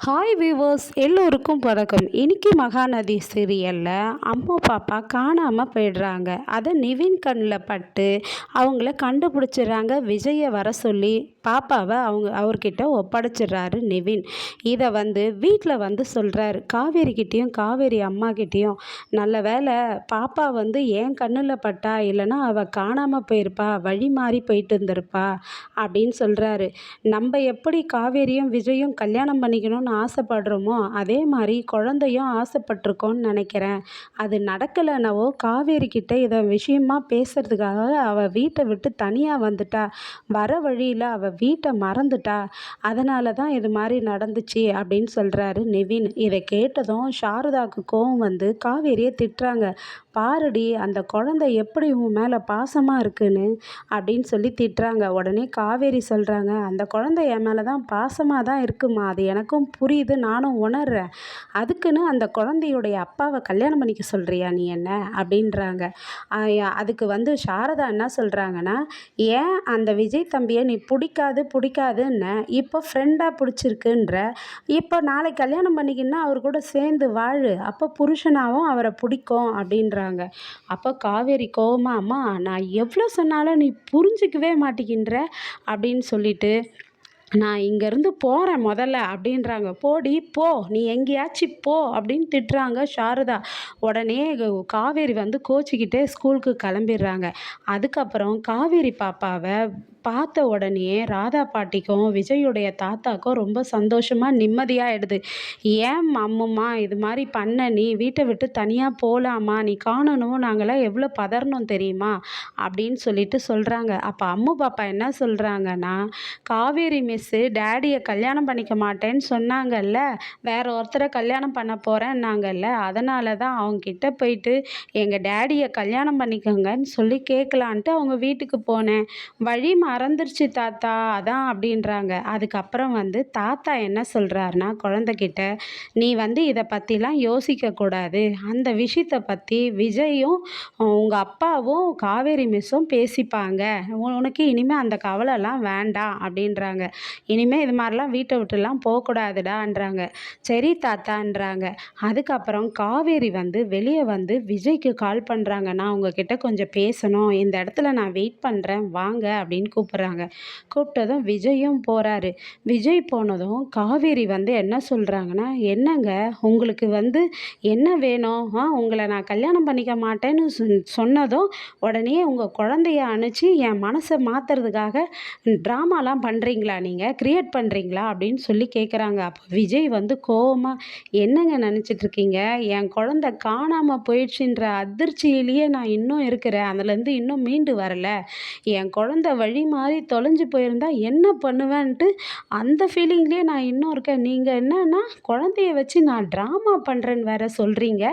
Hi viewers எல்லோருக்கும் வணக்கம். இன்னைக்கு மகாநதி சீரியலில் அம்மா பாப்பா காணாமல் போயிடுறாங்க. அதை நிவின் கண்ணில் பட்டு அவங்கள கண்டுபிடிச்சிடுறாங்க. விஜயை வர சொல்லி பாப்பாவை அவர்கிட்ட ஒப்படைச்சிடுறாரு நிவின். இதை வீட்டில் சொல்கிறாரு காவேரிக்கிட்டேயும், காவேரி அம்மாக்கிட்டேயும். நல்ல வேலை பாப்பா என் கண்ணில் பட்டா, இல்லைன்னா அவள் காணாமல் போயிருப்பா, வழி மாறி போயிட்டு இருந்திருப்பா அப்படின்னு சொல்கிறாரு. நம்ம எப்படி காவேரியும் விஜயும் கல்யாணம் பண்ணிக்கணும்னு ஆசைப்படுறோமோ அதே மாதிரி குழந்தையும் ஆசைப்பட்டிருக்கோன்னு நினைக்கிறேன். அது நடக்கலைன்னவோ காவேரி கிட்ட இதை விஷயமா பேசுறதுக்காக அவள் வீட்டை விட்டு தனியாக வந்துட்டா. வர வழியில் அவள் வீட்டை மறந்துட்டா. அதனால தான் இது மாதிரி நடந்துச்சு அப்படின்னு சொல்கிறாரு நிவின். இதை கேட்டதும் சாரதாவுக்கு கோவம் காவேரியை திட்டுறாங்க. பாருடி, அந்த குழந்தை எப்படி உன் மேலே பாசமாக இருக்குன்னு அப்படின்னு சொல்லி திட்டுறாங்க. உடனே காவேரி சொல்கிறாங்க, அந்த குழந்தை என் மேலே தான் பாசமாக தான் இருக்குமா, அது எனக்கும் புரியுது, நானும் உணர்றேன். அதுக்குன்னு அந்த குழந்தையுடைய அப்பாவை கல்யாணம் பண்ணிக்க சொல்கிறியா நீ என்ன அப்படின்றாங்க. அதுக்கு சாரதா என்ன சொல்கிறாங்கன்னா, ஏன் அந்த விஜய் தம்பியை நீ பிடிக்காதுன்னு இப்போ ஃப்ரெண்டாக பிடிச்சிருக்குன்ற, இப்போ நாளைக்கு கல்யாணம் பண்ணிக்கின்னா அவர் கூட சேர்ந்து வாழு, அப்போ புருஷனாகவும் அவரை பிடிக்கும் அப்படின்றாங்க. அப்போ காவேரி கோவமா, அம்மா நான் எவ்வளோ சொன்னாலும் நீ புரிஞ்சிக்கவே மாட்டேங்கின்ற அப்படின்னு சொல்லிட்டு, நான் இங்கேருந்து போகிறேன் முதல்ல அப்படின்றாங்க. போடி போ, நீ எங்கேயாச்சும் போ அப்படின்னு திட்டுறாங்க சாரதா. உடனே காவேரி கோச்சிக்கிட்டே ஸ்கூலுக்கு கிளம்பிடுறாங்க. அதுக்கப்புறம் காவேரி பாப்பாவை பார்த்த உடனே ராதா பாட்டிக்கும் விஜயுடைய தாத்தாக்கும் ரொம்ப சந்தோஷமாக நிம்மதியாகிடுது. ஏன் அம்மும்மா இது மாதிரி பண்ண, நீ வீட்டை விட்டு தனியாக போகலாமா, நீ காணணும், நாங்களாம் எவ்வளோ பதறணும் தெரியுமா அப்படின்னு சொல்லிட்டு சொல்கிறாங்க. அப்போ அம்மு பாப்பா என்ன சொல்கிறாங்கன்னா, காவேரி மிஸ்ஸு டேடியை கல்யாணம் பண்ணிக்க மாட்டேன்னு சொன்னாங்கல்ல, வேற ஒருத்தரை கல்யாணம் பண்ண போகிறேன்னாங்கல்ல, அதனால தான் அவங்கக்கிட்ட போயிட்டு எங்கள் டேடியை கல்யாணம் பண்ணிக்கோங்கன்னு சொல்லி கேட்கலான்ட்டு அவங்க வீட்டுக்கு போனேன். வழி மறந்துருச்சு தாத்தா, அதான் அப்படின்றாங்க. அதுக்கப்புறம் தாத்தா என்ன சொல்கிறாருன்னா குழந்தைகிட்ட, நீ இதை பற்றிலாம் யோசிக்கக்கூடாது, அந்த விஷயத்தை பற்றி விஜயும் உங்கள் அப்பாவும் காவேரி மிஸ்ஸும் பேசிப்பாங்க, உனக்கு இனிமேல் அந்த கவலைலாம் வேண்டாம் அப்படின்றாங்க. இனிமேல் இது மாதிரிலாம் வீட்டை விட்டுலாம் போகக்கூடாதுடான்றாங்க. சரி தாத்தான்றாங்க. அதுக்கப்புறம் காவேரி வெளியே விஜய்க்கு கால் பண்ணுறாங்க. நான் உங்ககிட்ட கொஞ்சம் பேசணும், இந்த இடத்துல நான் வெயிட் பண்ணுறேன் வாங்க அப்படின்னு கூப்பிட்றாங்க. கூப்பிட்டதும் விஜயும் போகிறாரு. விஜய் போனதும் காவேரி என்ன சொல்கிறாங்கன்னா, என்னங்க உங்களுக்கு என்ன வேணும், உங்களை நான் கல்யாணம் பண்ணிக்க மாட்டேன்னு சொன்னதும் உடனே உங்கள் குழந்தைய அனுப்பிச்சு என் மனசை மாற்றுறதுக்காக ட்ராமாலாம் பண்ணுறீங்களா, நீங்கள் க்ரியேட் பண்ணுறீங்களா அப்படின்னு சொல்லி கேட்குறாங்க. அப்போ விஜய் கோவமாக, என்னங்க நினச்சிட்ருக்கீங்க, என் குழந்தை காணாமல் போயிடுச்சுன்ற அதிர்ச்சியிலேயே நான் இன்னும் இருக்கிறேன், அதுலேருந்து இன்னும் மீண்டு வரலை. என் குழந்தை வழி மாறி தொலைஞ்சு போயிருந்தா என்ன பண்ணுவேன்ட்டு அந்த ஃபீலிங்லேயே நான் இன்னும் இருக்கேன். நீங்கள் என்னன்னா குழந்தைய வச்சு நான் ட்ராமா பண்ணுறேன்னு வேற சொல்கிறீங்க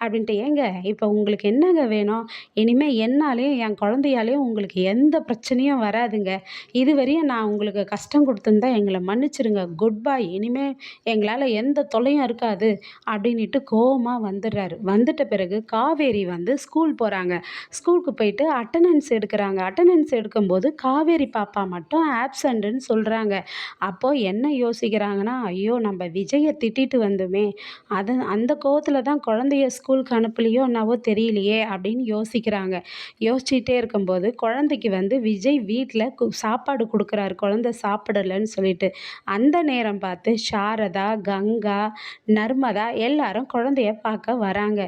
அப்படின்ட்டு. ஏங்க இப்போ உங்களுக்கு என்னங்க வேணும், இனிமேல் என்னாலேயும் என் குழந்தையாலேயும் உங்களுக்கு எந்த பிரச்சனையும் வராதுங்க. இதுவரையும் நான் உங்களுக்கு கஷ்டம் கொடுத்துருந்தா எங்களை மன்னிச்சிருங்க, குட் பாய், இனிமேல் எங்களால் எந்த தொல்லையும் இருக்காது அப்படின்ட்டு கோவமாக வந்துடுறாரு. வந்துட்ட பிறகு காவேரி ஸ்கூல் போகிறாங்க. ஸ்கூலுக்கு போயிட்டு அட்டண்டன்ஸ் எடுக்கிறாங்க. அட்டண்டன்ஸ் எடுக்கும்போது காவேரி பாப்பா மட்டும் ஆப்சண்ட்டுன்னு சொல்கிறாங்க. அப்போது என்ன யோசிக்கிறாங்கன்னா, ஐயோ நம்ம விஜயை திட்டிட்டு வந்தோமே, அந்த கோவத்தில் தான் குழந்தைய ஸ்கூலுக்கு அனுப்பலையோ என்னவோ தெரியலையே அப்படின்னு யோசிக்கிறாங்க. யோசிச்சுட்டே இருக்கும்போது குழந்தைக்கு விஜய் வீட்டில் சாப்பாடு கொடுக்குறாரு, குழந்தை சாப்பிடலைன்னு சொல்லிட்டு. அந்த நேரம் பார்த்து சாரதா, கங்கா, நர்மதா எல்லாரும் குழந்தைய பார்க்க வராங்க.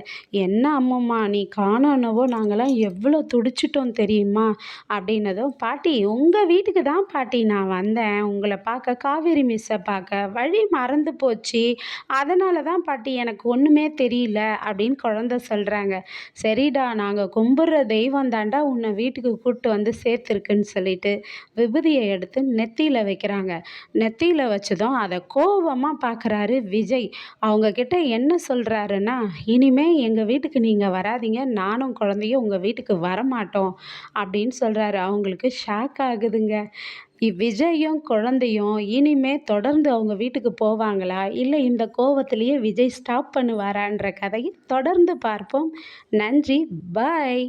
என்ன அம்மாம்மா நீ காணோன்னவோ நாங்களாம் எவ்வளோ துடிச்சிட்டோம் தெரியுமா அப்படின்னதும், பாட்டி உங்கள் வீட்டுக்கு தான் பாட்டி நான் வந்தேன், உங்களை பார்க்க, காவேரி மிஸ்ஸை பார்க்க. வழி மறந்து போச்சு, அதனால தான் பாட்டி, எனக்கு ஒன்றுமே தெரியல அப்படின்னு குழந்தை சொல்கிறாங்க. சரிடா, நாங்கள் கும்பிட்ற தெய்வம் தாண்டா உன்னை வீட்டுக்கு கூப்பிட்டு சேர்த்துருக்குன்னு சொல்லிட்டு விபூதியை எடுத்து நெத்தியில் வைக்கிறாங்க. நெத்தியில் வச்சதும் அதை கோபமாக பார்க்குறாரு விஜய். அவங்கக்கிட்ட என்ன சொல்கிறாருன்னா, இனிமே எங்கள் வீட்டுக்கு நீங்கள் வராதீங்க, நானும் குழந்தையும் உங்கள் வீட்டுக்கு வரமாட்டோம் அப்படின்னு சொல்கிறாரு. அவங்களுக்கு ஷாக் ஆகுதுங்க. விஜயும் குழந்தையும் இனிமே தொடர்ந்து அவங்க வீட்டுக்கு போவாங்களா, இல்லை இந்த கோவத்திலேயே விஜய் ஸ்டாப் பண்ணுவாரான்ற கதையை தொடர்ந்து பார்ப்போம். நன்றி, பாய்.